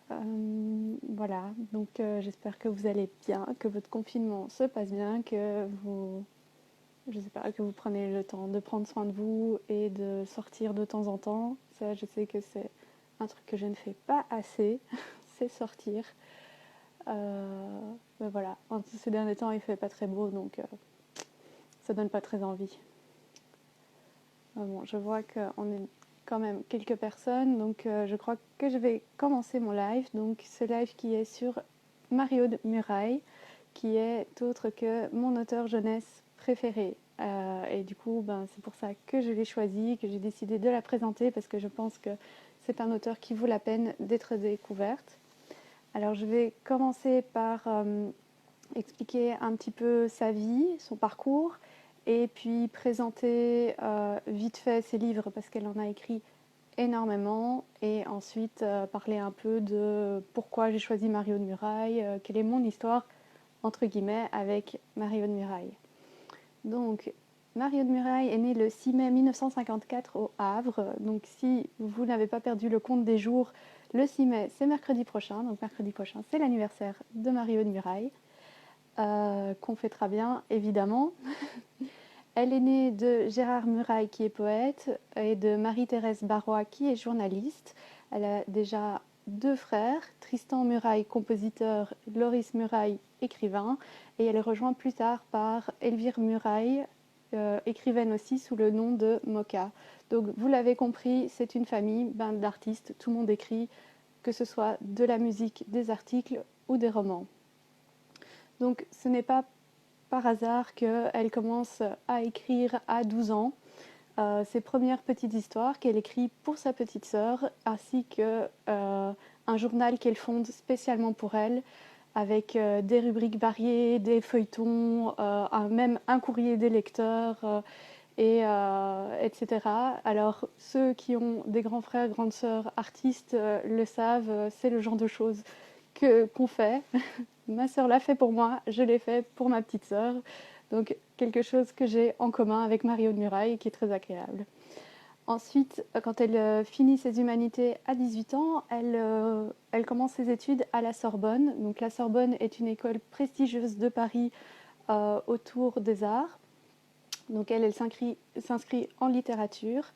Voilà, donc j'espère que vous allez bien, que votre confinement se passe bien, que vous, je sais pas, que vous prenez le temps de prendre soin de vous et de sortir de temps en temps. Ça, je sais que c'est un truc que je ne fais pas assez, c'est sortir. Ben voilà, ces derniers temps, il fait pas très beau, donc ça donne pas très envie. Bon, je vois qu'on est quand même quelques personnes, donc je crois que je vais commencer mon live. Donc ce live qui est sur Marie-Aude Murail, qui est autre que mon auteur jeunesse préféré. Et du coup, c'est pour ça que je l'ai choisi, que j'ai décidé de la présenter, parce que je pense que c'est un auteur qui vaut la peine d'être découverte. Alors je vais commencer par expliquer un petit peu sa vie, son parcours, et puis présenter vite fait ses livres parce qu'elle en a écrit énormément, et ensuite parler un peu de pourquoi j'ai choisi Marie-Aude Murail, quelle est mon histoire entre guillemets avec Marie-Aude Murail. Donc Marie-Aude Murail est née le 6 mai 1954 au Havre. Donc si vous n'avez pas perdu le compte des jours, le 6 mai c'est mercredi prochain. Donc mercredi prochain c'est l'anniversaire de Marie-Aude Murail. Qu'on fêtera bien, évidemment. Elle est née de Gérard Murail, qui est poète, et de Marie-Thérèse Barrois, qui est journaliste. Elle a déjà deux frères, Tristan Murail, compositeur, Loris Murail, écrivain, et elle est rejointe plus tard par Elvire Murail, écrivaine aussi, sous le nom de Moka. Donc vous l'avez compris, c'est une famille d'artistes, tout le monde écrit, que ce soit de la musique, des articles ou des romans. Donc ce n'est pas par hasard qu'elle commence à écrire à 12 ans ses premières petites histoires qu'elle écrit pour sa petite sœur, ainsi que un journal qu'elle fonde spécialement pour elle, avec des rubriques variées, des feuilletons, même un courrier des lecteurs, etc. Alors ceux qui ont des grands frères, grandes sœurs artistes le savent, c'est le genre de choses qu'on fait. Ma sœur l'a fait pour moi, je l'ai fait pour ma petite sœur. Donc quelque chose que j'ai en commun avec Marie-Aude Murail et qui est très agréable. Ensuite, quand elle finit ses humanités à 18 ans, elle commence ses études à la Sorbonne. Donc la Sorbonne est une école prestigieuse de Paris autour des arts. Donc elle s'inscrit en littérature.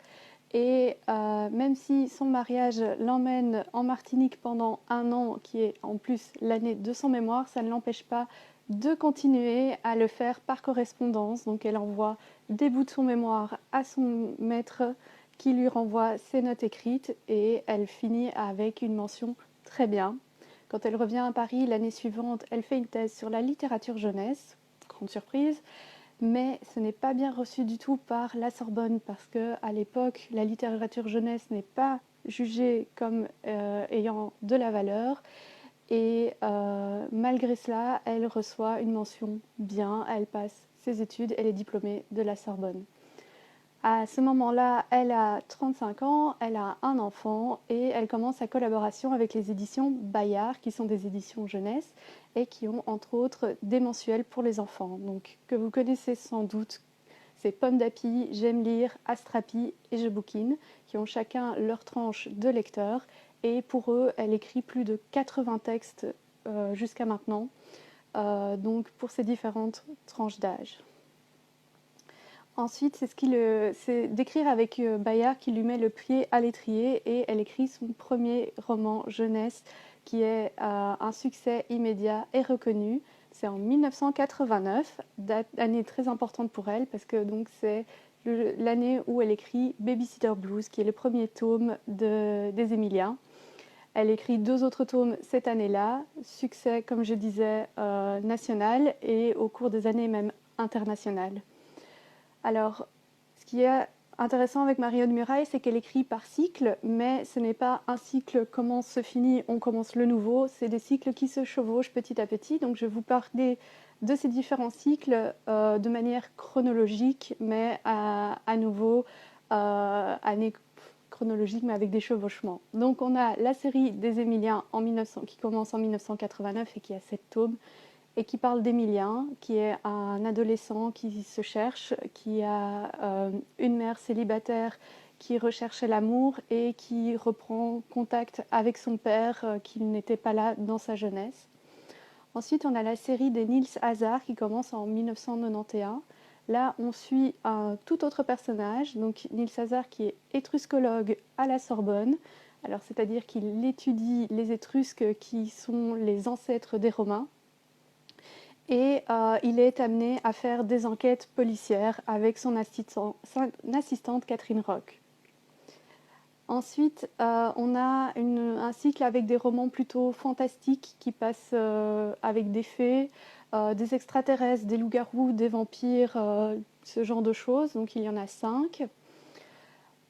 Et même si son mariage l'emmène en Martinique pendant un an, qui est en plus l'année de son mémoire, ça ne l'empêche pas de continuer à le faire par correspondance. Donc elle envoie des bouts de son mémoire à son maître qui lui renvoie ses notes écrites, et elle finit avec une mention très bien. Quand elle revient à Paris l'année suivante, elle fait une thèse sur la littérature jeunesse, grande surprise, mais ce n'est pas bien reçu du tout par la Sorbonne, parce qu'à l'époque, la littérature jeunesse n'est pas jugée comme ayant de la valeur, et malgré cela, elle reçoit une mention bien, elle passe ses études, elle est diplômée de la Sorbonne. À ce moment-là, elle a 35 ans, elle a un enfant, et elle commence sa collaboration avec les éditions Bayard, qui sont des éditions jeunesse et qui ont entre autres des mensuels pour les enfants. Donc, que vous connaissez sans doute, c'est Pomme d'Api, J'aime lire, Astrapi et Je bouquine, qui ont chacun leur tranche de lecteurs. Et pour eux, elle écrit plus de 80 textes jusqu'à maintenant, donc pour ces différentes tranches d'âge. Ensuite, c'est d'écrire avec Bayard qui lui met le pied à l'étrier, et elle écrit son premier roman jeunesse qui est un succès immédiat et reconnu. C'est en 1989, année très importante pour elle parce que c'est l'année où elle écrit Babysitter Blues, qui est le premier tome des Émiliens. Elle écrit deux autres tomes cette année-là, succès comme je disais national, et au cours des années même international. Alors, ce qui est intéressant avec Marie-Aude Murail, c'est qu'elle écrit par cycle, mais ce n'est pas un cycle commence, se finit, on commence le nouveau, c'est des cycles qui se chevauchent petit à petit. Donc je vais vous parler de ces différents cycles de manière chronologique, mais à nouveau, année chronologique, mais avec des chevauchements. Donc on a la série des Émiliens qui commence en 1989 et qui a 7 tomes, et qui parle d'Emilien, qui est un adolescent qui se cherche, qui a une mère célibataire qui recherche l'amour et qui reprend contact avec son père qui n'était pas là dans sa jeunesse. Ensuite, on a la série des Nils Hazard qui commence en 1991. Là, on suit un tout autre personnage, donc Nils Hazard qui est étruscologue à la Sorbonne. Alors, c'est-à-dire qu'il étudie les Étrusques qui sont les ancêtres des Romains. Et il est amené à faire des enquêtes policières avec son assistante Catherine Rock. Ensuite, on a un cycle avec des romans plutôt fantastiques qui passent avec des fées, des extraterrestres, des loups-garous, des vampires, ce genre de choses. Donc il y en a 5.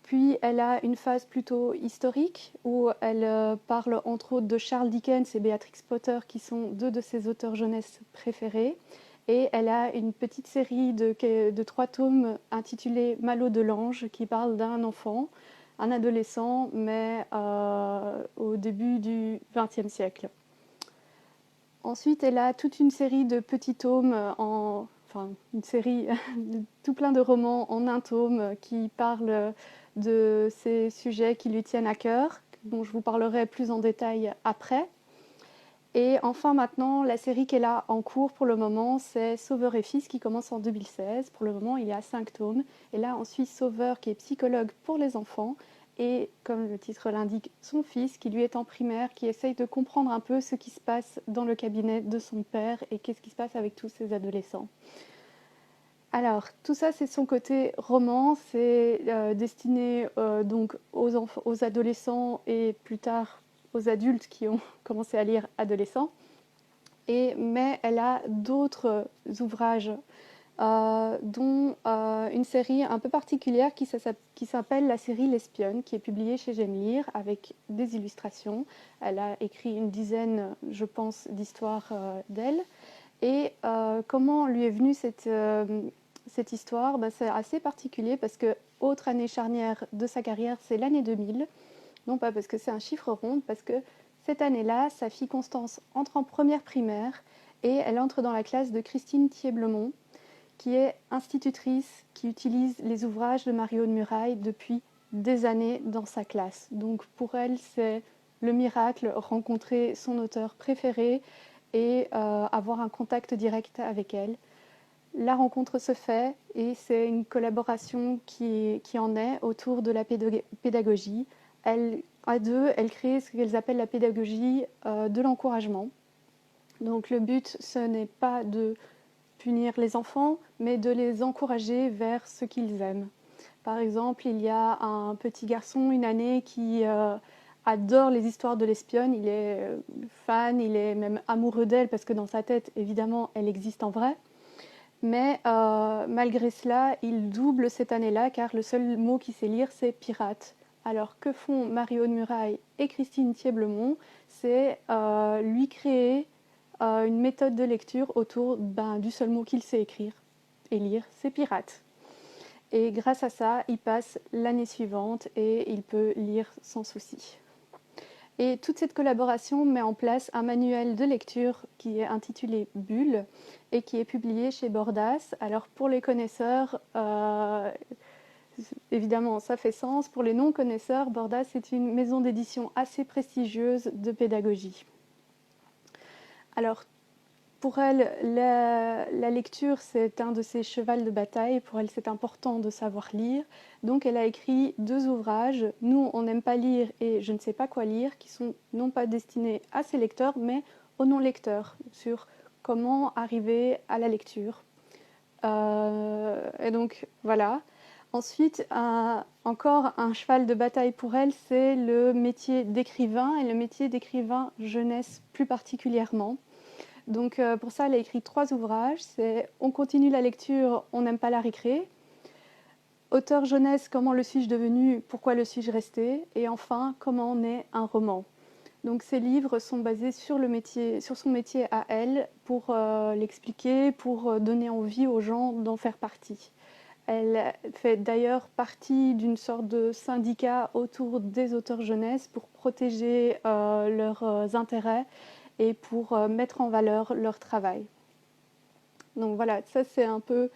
Puis elle a une phase plutôt historique où elle parle entre autres de Charles Dickens et Beatrix Potter qui sont 2 de ses auteurs jeunesse préférés. Et elle a une petite série de 3 tomes intitulée Malo de l'Ange qui parle d'un enfant, un adolescent, mais au début du XXe siècle. Ensuite, elle a toute une série de petits tomes, une série de tout plein de romans en un tome qui parlent de ces sujets qui lui tiennent à cœur, dont je vous parlerai plus en détail après. Et enfin maintenant, la série qu'elle a en cours pour le moment, c'est Sauveur et Fils qui commence en 2016. Pour le moment, il y a 5 tomes. Et là, on suit Sauveur qui est psychologue pour les enfants et, comme le titre l'indique, son fils qui lui est en primaire, qui essaye de comprendre un peu ce qui se passe dans le cabinet de son père et qu'est-ce qui se passe avec tous ces adolescents. Alors, tout ça, c'est son côté roman, c'est destiné donc aux adolescents et plus tard aux adultes qui ont commencé à lire adolescents. Mais elle a d'autres ouvrages, dont une série un peu particulière qui s'appelle la série L'Espionne, qui est publiée chez J'aime lire avec des illustrations. Elle a écrit une dizaine, je pense, d'histoires d'elle. Et comment lui est venue cette histoire? C'est assez particulier parce que autre année charnière de sa carrière, c'est l'année 2000. Non pas parce que c'est un chiffre rond, parce que cette année-là, sa fille Constance entre en première primaire et elle entre dans la classe de Christine Thieblemont, qui est institutrice, qui utilise les ouvrages de Marie-Aude Murail depuis des années dans sa classe. Donc pour elle, c'est le miracle, rencontrer son auteur préféré et avoir un contact direct avec elle. La rencontre se fait et c'est une collaboration qui en est autour de la pédagogie. À deux, elles créent ce qu'elles appellent la pédagogie de l'encouragement. Donc le but, ce n'est pas de punir les enfants, mais de les encourager vers ce qu'ils aiment. Par exemple, il y a un petit garçon, une année, qui adore les histoires de l'espionne. Il est fan, il est même amoureux d'elle parce que dans sa tête, évidemment, elle existe en vrai. Mais malgré cela, il double cette année-là car le seul mot qu'il sait lire, c'est pirate. Alors que font Marie-Aude Murail et Christine Thieblemont? C'est lui créer une méthode de lecture autour du seul mot qu'il sait écrire et lire, c'est pirate. Et grâce à ça, il passe l'année suivante et il peut lire sans souci. Et toute cette collaboration met en place un manuel de lecture qui est intitulé Bulle et qui est publié chez Bordas. Alors pour les connaisseurs, évidemment ça fait sens. Pour les non-connaisseurs, Bordas est une maison d'édition assez prestigieuse de pédagogie. Alors pour elle, la lecture, c'est un de ses chevals de bataille. Pour elle, c'est important de savoir lire. Donc, elle a écrit 2 ouvrages, Nous, on n'aime pas lire et Je ne sais pas quoi lire, qui sont non pas destinés à ses lecteurs, mais aux non-lecteurs, sur comment arriver à la lecture. Et donc, voilà. Ensuite, encore un cheval de bataille pour elle, c'est le métier d'écrivain, et le métier d'écrivain jeunesse plus particulièrement. Donc pour ça, elle a écrit 3 ouvrages. C'est On continue la lecture, on n'aime pas la récré. Auteur jeunesse, comment le suis-je devenu, pourquoi le suis-je resté? Et enfin, comment naît un roman. Donc ces livres sont basés sur son métier à elle, pour l'expliquer, pour donner envie aux gens d'en faire partie. Elle fait d'ailleurs partie d'une sorte de syndicat autour des auteurs jeunesse pour protéger leurs intérêts et pour mettre en valeur leur travail. Donc voilà, ça c'est un peu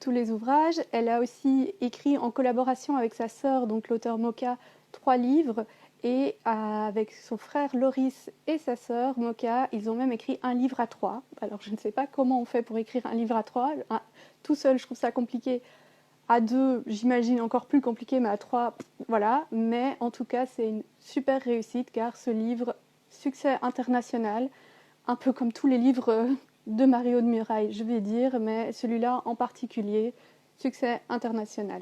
tous les ouvrages. Elle a aussi écrit en collaboration avec sa sœur, donc l'auteur Moka, 3 livres. Et avec son frère Loris et sa sœur Moka, ils ont même écrit un livre à 3. Alors je ne sais pas comment on fait pour écrire un livre à 3. Tout seul, je trouve ça compliqué. À 2, j'imagine encore plus compliqué, mais à 3, voilà. Mais en tout cas, c'est une super réussite car ce livre, succès international, un peu comme tous les livres de Mario de Muraille, je vais dire, mais celui-là en particulier, succès international.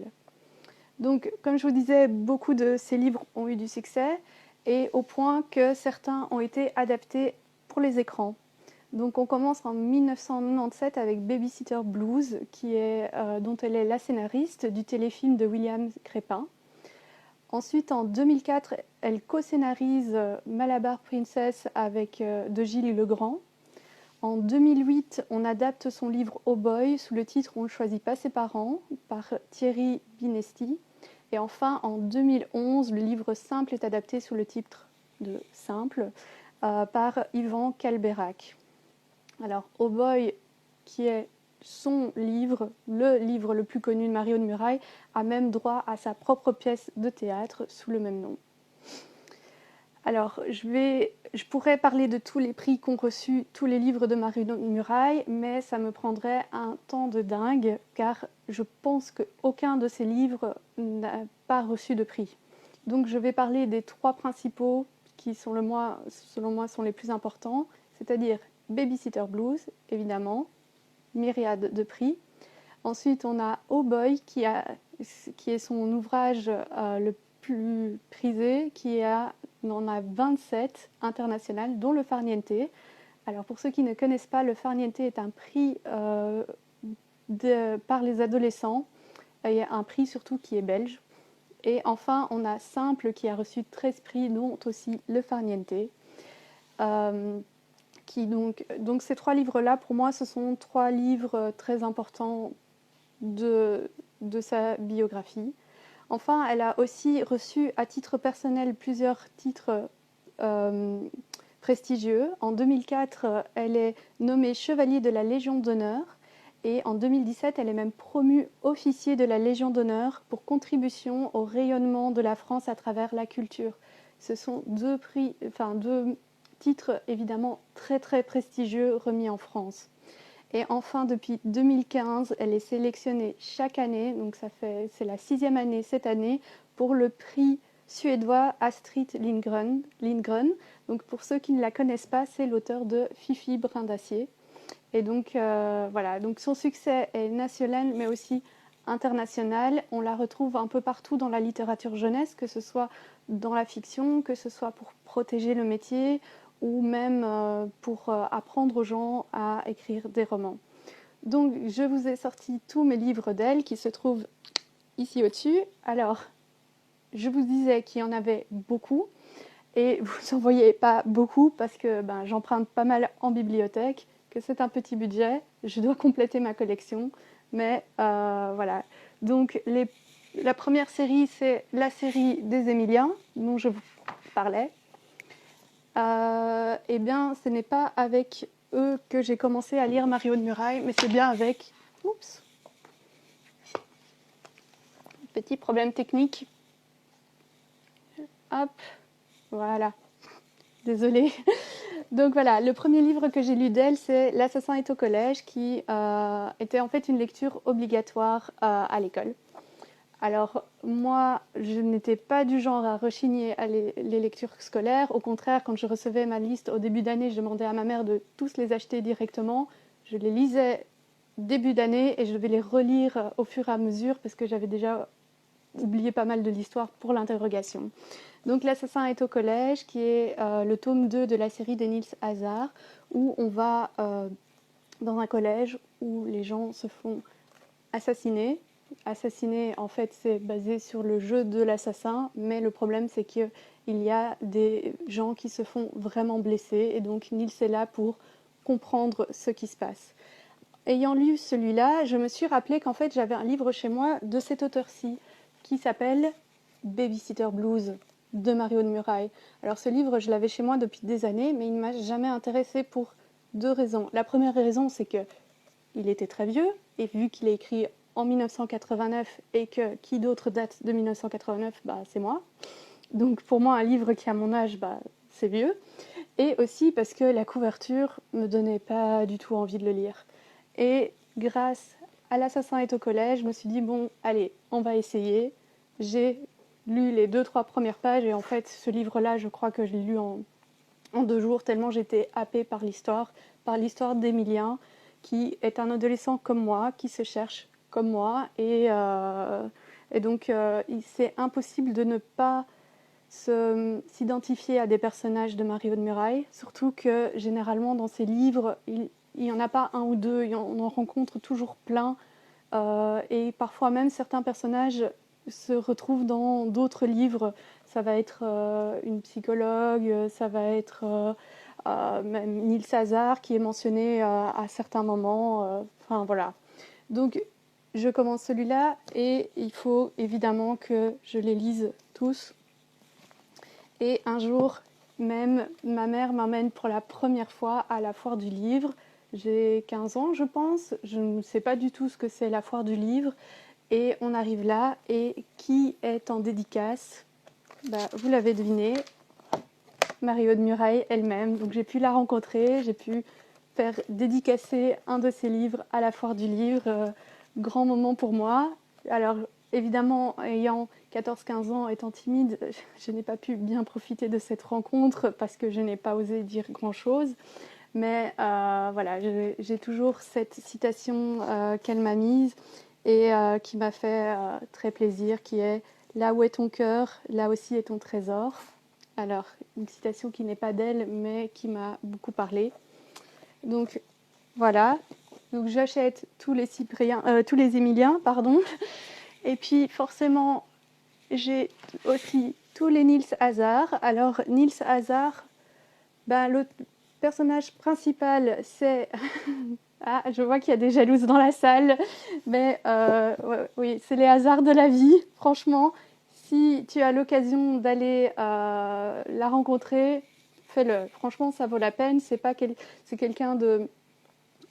Donc, comme je vous disais, beaucoup de ces livres ont eu du succès, et au point que certains ont été adaptés pour les écrans. Donc, on commence en 1997 avec Babysitter Blues, dont elle est la scénariste du téléfilm de William Crépin. Ensuite, en 2004, elle co-scénarise Malabar Princess de Gilles Legrand. En 2008, on adapte son livre Oh Boy sous le titre On ne choisit pas ses parents par Thierry Binesti. Et enfin, en 2011, le livre Simple est adapté sous le titre de Simple par Yvan Calberac. Alors, Oh Boy, qui est son livre, le livre le plus connu de Mario de Muraille, a même droit à sa propre pièce de théâtre sous le même nom. Alors, je pourrais parler de tous les prix qu'ont reçus tous les livres de Mario de Muraille, mais ça me prendrait un temps de dingue, car je pense qu'aucun de ces livres n'a pas reçu de prix. Donc, je vais parler des 3 principaux qui, selon moi, sont les plus importants, c'est-à-dire Babysitter Blues, évidemment, myriade de prix. Ensuite, on a Oh Boy, qui est son ouvrage le plus prisé, on en a 27 internationales, dont le Farniente. Alors, pour ceux qui ne connaissent pas, le Farniente est un prix par les adolescents, et un prix surtout qui est belge. Et enfin, on a Simple, qui a reçu 13 prix, dont aussi le Farniente. Donc ces 3 livres-là, pour moi, ce sont 3 livres très importants de sa biographie. Enfin, elle a aussi reçu à titre personnel plusieurs titres prestigieux. En 2004, elle est nommée chevalier de la Légion d'honneur, et en 2017, elle est même promue officier de la Légion d'honneur pour contribution au rayonnement de la France à travers la culture. Ce sont 2 titres évidemment très très prestigieux remis en France. Et enfin, depuis 2015, elle est sélectionnée chaque année, donc c'est la 6e année cette année, pour le prix suédois Astrid Lindgren. Donc pour ceux qui ne la connaissent pas, c'est l'auteur de Fifi Brin d'Acier. Et donc voilà, donc son succès est national mais aussi international. On la retrouve un peu partout dans la littérature jeunesse, que ce soit dans la fiction, que ce soit pour protéger le métier, ou même pour apprendre aux gens à écrire des romans. Donc, je vous ai sorti tous mes livres d'elle qui se trouvent ici au-dessus. Alors, je vous disais qu'il y en avait beaucoup, et vous n'en voyez pas beaucoup parce que j'emprunte pas mal en bibliothèque, que c'est un petit budget, je dois compléter ma collection, mais voilà. Donc, la première série, c'est la série des Émiliens, dont je vous parlais. Eh bien, ce n'est pas avec eux que j'ai commencé à lire Mario de Muraille, mais c'est bien avec... Oups. Petit problème technique. Hop, voilà. Désolée. Donc voilà, le premier livre que j'ai lu d'elle, c'est L'assassin est au collège, qui était en fait une lecture obligatoire à l'école. Alors moi, je n'étais pas du genre à rechigner à les lectures scolaires. Au contraire, quand je recevais ma liste au début d'année, je demandais à ma mère de tous les acheter directement. Je les lisais début d'année et je devais les relire au fur et à mesure parce que j'avais déjà oublié pas mal de l'histoire pour l'interrogation. Donc L'assassin est au collège, qui est le tome 2 de la série de Nils Hazard, où on va dans un collège où les gens se font assassiner. Assassiner, en fait, c'est basé sur le jeu de l'assassin, mais le problème, c'est qu'il y a des gens qui se font vraiment blesser, et donc Nils est là pour comprendre ce qui se passe. Ayant lu celui-là, je me suis rappelé qu'en fait, j'avais un livre chez moi de cet auteur-ci, qui s'appelle Babysitter Blues, de Mario de Muraille. Alors ce livre, je l'avais chez moi depuis des années, mais il ne m'a jamais intéressée pour 2 raisons. La première raison, c'est qu'il était très vieux, et vu qu'il est écrit en 1989 et que qui d'autre date de 1989, c'est moi. Donc pour moi, un livre qui a mon âge, c'est vieux. Et aussi parce que la couverture me donnait pas du tout envie de le lire. Et grâce à L'Assassin est au collège, je me suis dit, bon, allez, on va essayer. J'ai lu les 2-3 premières pages et en fait, ce livre-là, je crois que je l'ai lu en 2 jours, tellement j'étais happée par l'histoire d'Emilien, qui est un adolescent comme moi, qui se cherche comme moi. Et donc, c'est impossible de ne pas s'identifier à des personnages de Mario de Muraille, surtout que généralement dans ces livres, il n'y en a pas un ou deux, on en rencontre toujours plein, et parfois même certains personnages se retrouvent dans d'autres livres. Ça va être une psychologue, ça va être même Nils Hazard qui est mentionné à certains moments. Enfin voilà. Donc je commence celui-là et il faut évidemment que je les lise tous. Et un jour même, ma mère m'emmène pour la première fois à la foire du livre. J'ai 15 ans, je pense. Je ne sais pas du tout ce que c'est la foire du livre. Et on arrive là. Et qui est en dédicace? Vous l'avez deviné, Mario de Muraille elle-même. Donc j'ai pu la rencontrer. J'ai pu faire dédicacer un de ses livres à la foire du livre. Grand moment pour moi. Alors évidemment, ayant 14-15 ans, étant timide, je n'ai pas pu bien profiter de cette rencontre parce que je n'ai pas osé dire grand-chose. Mais voilà, j'ai toujours cette citation qu'elle m'a mise et qui m'a fait très plaisir, qui est « Là où est ton cœur, là aussi est ton trésor ». Alors, une citation qui n'est pas d'elle, mais qui m'a beaucoup parlé. Donc, voilà. Donc, j'achète tous les Émiliens, pardon. Et puis, forcément, j'ai aussi tous les Nils Hazard. Alors, Nils Hazard, le personnage principal, c'est... Ah, je vois qu'il y a des jalouses dans la salle. Mais oui, c'est les hasards de la vie, franchement. Si tu as l'occasion d'aller la rencontrer, fais-le. Franchement, ça vaut la peine. C'est quelqu'un de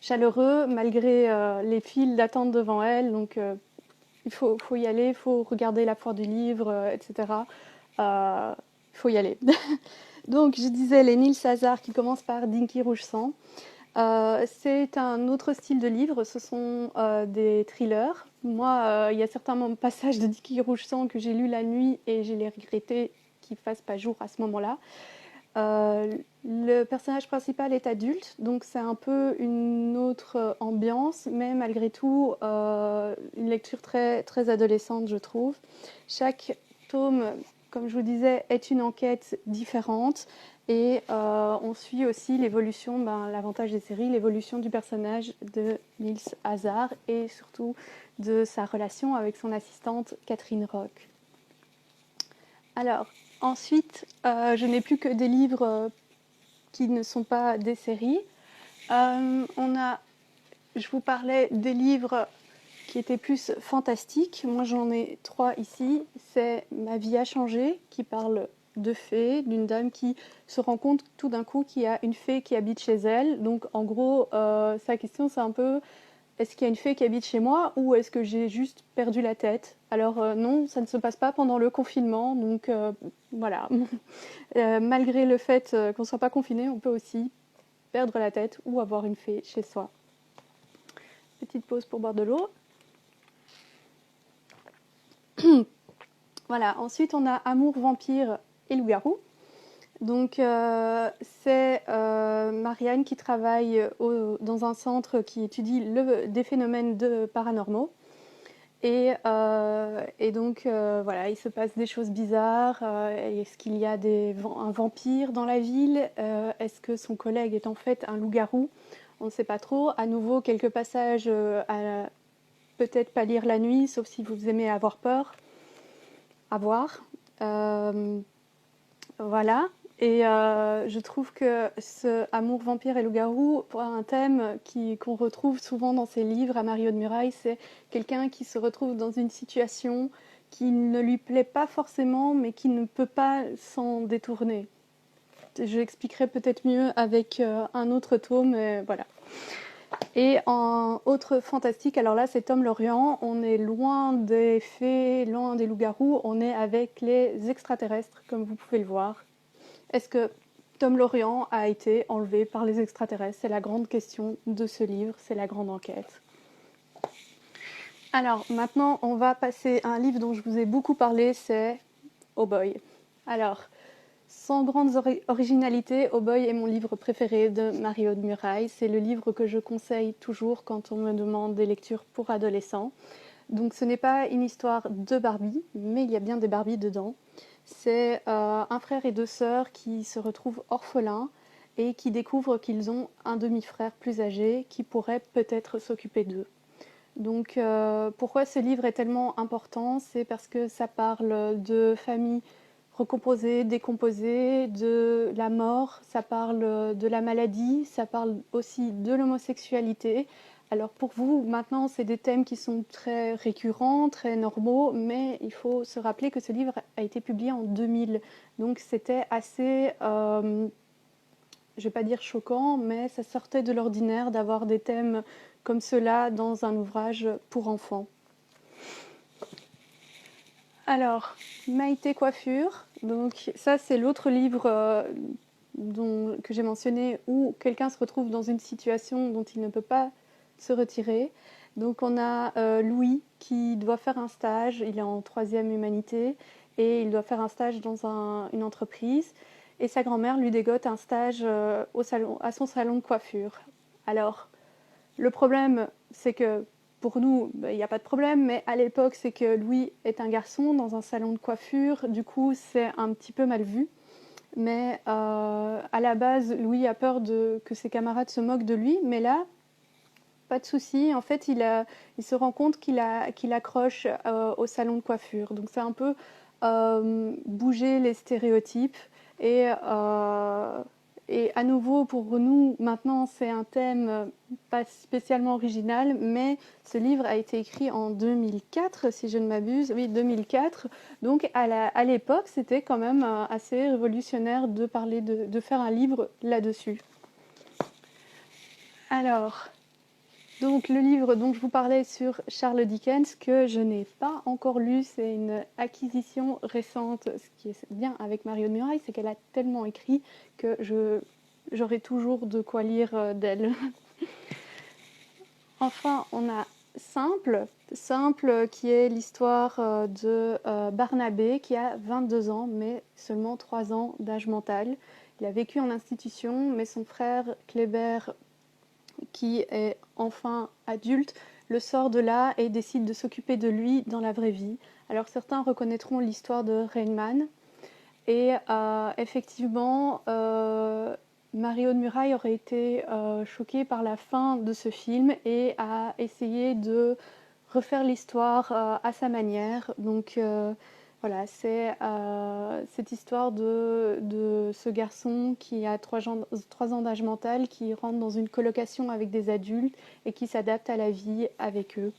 chaleureux, malgré les files d'attente devant elle. Donc, il faut y aller, il faut regarder la foire du livre, etc. Il faut y aller. Donc, je disais les Nils Hazard qui commencent par Dinky Rouge Sang. C'est un autre style de livre, ce sont des thrillers. Moi, il y a certains passages de Dinky Rouge Sang que j'ai lus la nuit et j'ai les regrettés qu'ils ne fassent pas jour à ce moment-là. Le personnage principal est adulte, donc c'est un peu une autre ambiance, mais malgré tout, une lecture très, très adolescente, je trouve. Chaque tome, comme je vous disais, est une enquête différente et on suit aussi l'évolution, l'avantage des séries, l'évolution du personnage de Nils Hazard et surtout de sa relation avec son assistante Catherine Rock. Alors, ensuite, je n'ai plus que des livres qui ne sont pas des séries. Je vous parlais des livres qui étaient plus fantastiques. Moi, j'en ai 3 ici. C'est Ma vie a changé, qui parle de fées, d'une dame qui se rend compte tout d'un coup qu'il y a une fée qui habite chez elle. Donc, en gros, sa question, c'est un peu... Est-ce qu'il y a une fée qui habite chez moi ou est-ce que j'ai juste perdu la tête? Alors non, ça ne se passe pas pendant le confinement, donc voilà. Malgré le fait qu'on ne soit pas confiné, on peut aussi perdre la tête ou avoir une fée chez soi. Petite pause pour boire de l'eau. Voilà, ensuite on a Amour, vampire et loup-garou. Donc c'est Marianne qui travaille dans un centre qui étudie des phénomènes paranormaux. Et donc voilà, il se passe des choses bizarres. Est-ce qu'il y a un vampire dans la ville? Est-ce que son collègue est en fait un loup-garou? On ne sait pas trop. À nouveau, quelques passages à peut-être pas lire la nuit, sauf si vous aimez avoir peur. À voir. Voilà. Et je trouve que ce Amour, vampire et loup-garou, pour un thème qu'on retrouve souvent dans ses livres à Mario de Muraille, c'est quelqu'un qui se retrouve dans une situation qui ne lui plaît pas forcément, mais qui ne peut pas s'en détourner. Je l'expliquerai peut-être mieux avec un autre tome, mais voilà. Et en autre fantastique, alors là c'est Tom Lorian, on est loin des fées, loin des loups-garous, on est avec les extraterrestres comme vous pouvez le voir. Est-ce que Tom Lorian a été enlevé par les extraterrestres? C'est la grande question de ce livre, c'est la grande enquête. Alors maintenant on va passer à un livre dont je vous ai beaucoup parlé, c'est Oh Boy. Alors, sans grande originalité, Oh Boy est mon livre préféré de Marie-Aude Murail. C'est le livre que je conseille toujours quand on me demande des lectures pour adolescents. Donc ce n'est pas une histoire de Barbie, mais il y a bien des Barbies dedans. C'est un frère et deux sœurs qui se retrouvent orphelins et qui découvrent qu'ils ont un demi-frère plus âgé qui pourrait peut-être s'occuper d'eux. Donc pourquoi ce livre est tellement important? C'est parce que ça parle de famille recomposée, décomposée, de la mort, ça parle de la maladie, ça parle aussi de l'homosexualité. Alors pour vous, maintenant, c'est des thèmes qui sont très récurrents, très normaux, mais il faut se rappeler que ce livre a été publié en 2000. Donc c'était assez, je ne vais pas dire choquant, mais ça sortait de l'ordinaire d'avoir des thèmes comme cela dans un ouvrage pour enfants. Alors, Maïté Coiffure, donc ça c'est l'autre livre que j'ai mentionné où quelqu'un se retrouve dans une situation dont il ne peut pas se retirer. Donc on a Louis qui doit faire un stage, il est en 3e humanité et il doit faire un stage dans une entreprise et sa grand-mère lui dégote un stage à son salon de coiffure. Alors, le problème, c'est que pour nous, il n'y a pas de problème, mais à l'époque, c'est que Louis est un garçon dans un salon de coiffure, du coup, c'est un petit peu mal vu. Mais à la base, Louis a peur que ses camarades se moquent de lui, mais là, pas de souci. En fait, il se rend compte qu'il accroche au salon de coiffure. Donc, c'est un peu bouger les stéréotypes et à nouveau, pour nous, maintenant, c'est un thème pas spécialement original, mais ce livre a été écrit en 2004, si je ne m'abuse. Oui, 2004. Donc, à l'époque, c'était quand même assez révolutionnaire de parler de faire un livre là-dessus. Alors, donc, le livre dont je vous parlais sur Charles Dickens, que je n'ai pas encore lu, c'est une acquisition récente. Ce qui est bien avec Marie-Aude Murail, c'est qu'elle a tellement écrit que j'aurai toujours de quoi lire d'elle. Enfin, on a Simple qui est l'histoire de Barnabé qui a 22 ans, mais seulement 3 ans d'âge mental. Il a vécu en institution, mais son frère Kléber, qui est enfin adulte, le sort de là et décide de s'occuper de lui dans la vraie vie. Alors certains reconnaîtront l'histoire de Rainman. Et effectivement, Marie-Aude Murail aurait été choquée par la fin de ce film et a essayé de refaire l'histoire à sa manière. Donc voilà, c'est cette histoire de ce garçon qui a 3 ans d'âge mental, qui rentre dans une colocation avec des adultes et qui s'adapte à la vie avec eux.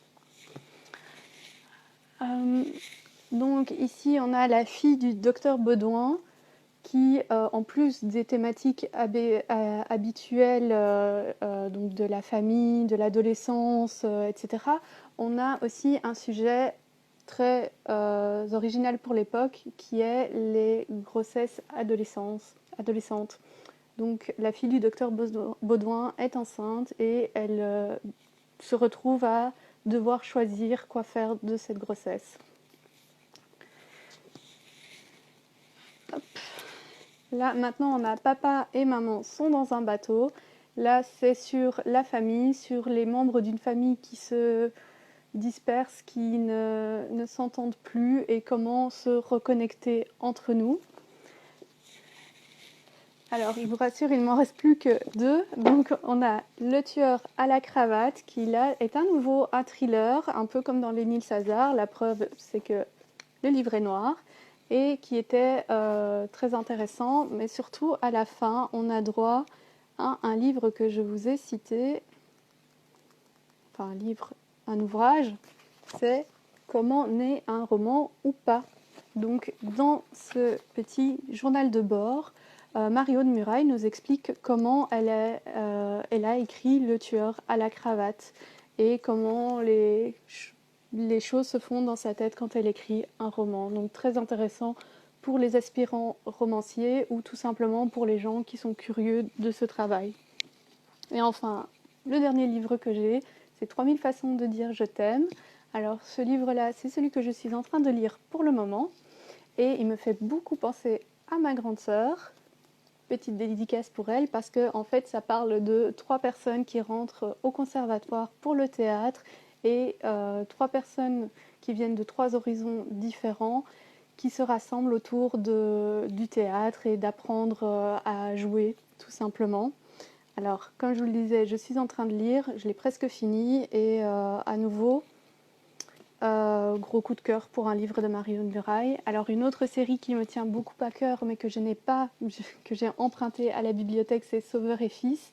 Donc ici, on a la fille du docteur Baudouin qui, en plus des thématiques habituelles donc de la famille, de l'adolescence, etc., on a aussi un sujet très original pour l'époque qui est les grossesses adolescentes. Donc la fille du docteur Baudouin est enceinte et elle se retrouve à devoir choisir quoi faire de cette grossesse. Hop. Là, maintenant, on a papa et maman sont dans un bateau. Là, c'est sur la famille, sur les membres d'une famille qui se dispersent, qui ne s'entendent plus et comment se reconnecter entre nous. Alors, je vous rassure, il ne m'en reste plus que 2. Donc, on a Le tueur à la cravate, qui là est à nouveau un thriller, un peu comme dans l'Émile César. La preuve, c'est que le livre est noir et qui était très intéressant. Mais surtout, à la fin, on a droit à un livre que je vous ai cité, enfin un ouvrage, c'est Comment naît un roman ou pas. Donc, dans ce petit journal de bord, Mario de Muraille nous explique comment elle a écrit Le tueur à la cravate et comment les choses se font dans sa tête quand elle écrit un roman. Donc très intéressant pour les aspirants romanciers ou tout simplement pour les gens qui sont curieux de ce travail. Et enfin, le dernier livre que j'ai, c'est 3000 façons de dire je t'aime. Alors ce livre-là, c'est celui que je suis en train de lire pour le moment et il me fait beaucoup penser à ma grande sœur. Petite dédicace pour elle parce que en fait ça parle de 3 personnes qui rentrent au conservatoire pour le théâtre et 3 personnes qui viennent de 3 horizons différents qui se rassemblent autour du théâtre et d'apprendre à jouer tout simplement. Alors comme je vous le disais, je suis en train de lire, je l'ai presque fini et à nouveau gros coup de cœur pour un livre de Mario de Muraille. Alors une autre série qui me tient beaucoup à cœur mais que je n'ai pas, que j'ai emprunté à la bibliothèque, c'est Sauveur et Fils,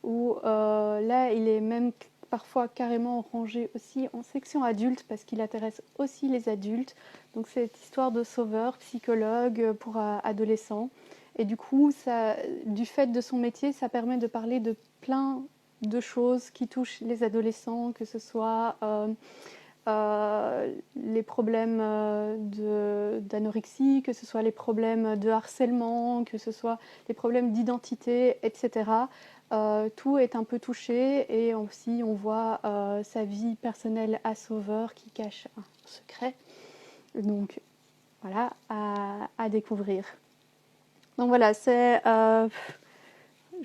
où là il est même parfois carrément rangé aussi en section adulte parce qu'il intéresse aussi les adultes. Donc c'est cette histoire de sauveur, psychologue pour adolescents. Et du coup, ça, du fait de son métier, ça permet de parler de plein de choses qui touchent les adolescents, que ce soit les problèmes d'anorexie, que ce soit les problèmes de harcèlement, que ce soit les problèmes d'identité, etc. Tout est un peu touché et aussi on voit sa vie personnelle à Sauveur qui cache un secret. Donc voilà, à découvrir. Donc voilà, je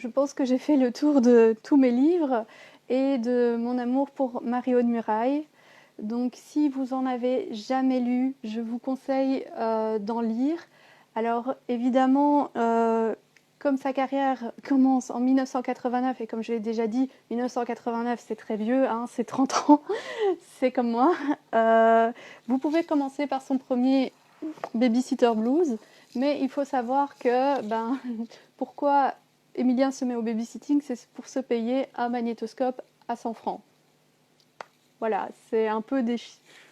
pense que j'ai fait le tour de tous mes livres et de mon amour pour Mario de Muraille. Donc si vous en avez jamais lu, je vous conseille d'en lire. Alors évidemment, comme sa carrière commence en 1989, et comme je l'ai déjà dit, 1989 c'est très vieux, hein, c'est 30 ans, c'est comme moi. Vous pouvez commencer par son premier Babysitter Blues, mais il faut savoir que pourquoi Emilien se met au babysitting, c'est pour se payer un magnétoscope à 100 francs. Voilà, c'est un peu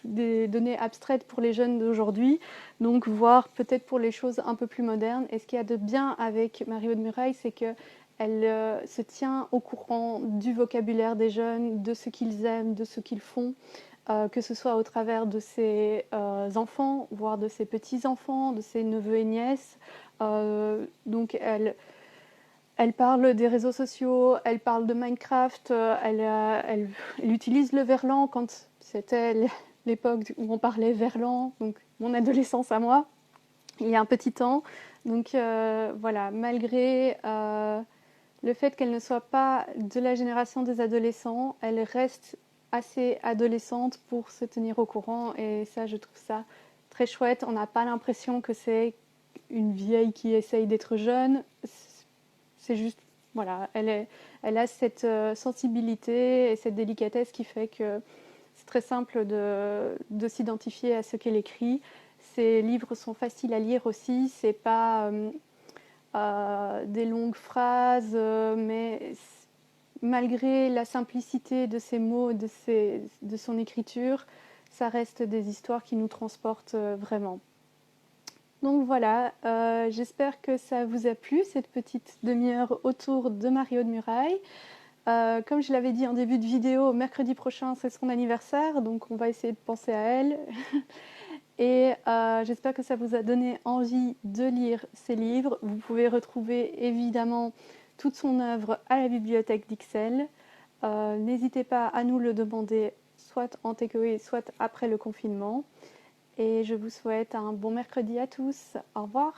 des données abstraites pour les jeunes d'aujourd'hui, donc voir peut-être pour les choses un peu plus modernes. Et ce qu'il y a de bien avec Mario de Muraille, c'est qu'elle se tient au courant du vocabulaire des jeunes, de ce qu'ils aiment, de ce qu'ils font, que ce soit au travers de ses enfants, voire de ses petits-enfants, de ses neveux et nièces. Donc elle parle des réseaux sociaux, elle parle de Minecraft, elle utilise le verlan quand c'était l'époque où on parlait verlan, donc mon adolescence à moi, il y a un petit temps. Donc voilà, malgré le fait qu'elle ne soit pas de la génération des adolescents, elle reste assez adolescente pour se tenir au courant et ça, je trouve ça très chouette. On n'a pas l'impression que c'est une vieille qui essaye d'être jeune. C'est juste, voilà, elle a cette sensibilité et cette délicatesse qui fait que c'est très simple de s'identifier à ce qu'elle écrit. Ses livres sont faciles à lire aussi, c'est pas des longues phrases, mais malgré la simplicité de ses mots, de son écriture, ça reste des histoires qui nous transportent vraiment. Donc voilà, j'espère que ça vous a plu, cette petite demi-heure autour de Mario de Muraille. Comme je l'avais dit en début de vidéo, mercredi prochain c'est son anniversaire, donc on va essayer de penser à elle. Et j'espère que ça vous a donné envie de lire ses livres. Vous pouvez retrouver évidemment toute son œuvre à la bibliothèque d'Ixelles. N'hésitez pas à nous le demander, soit en takeaway, soit après le confinement. Et je vous souhaite un bon mercredi à tous. Au revoir.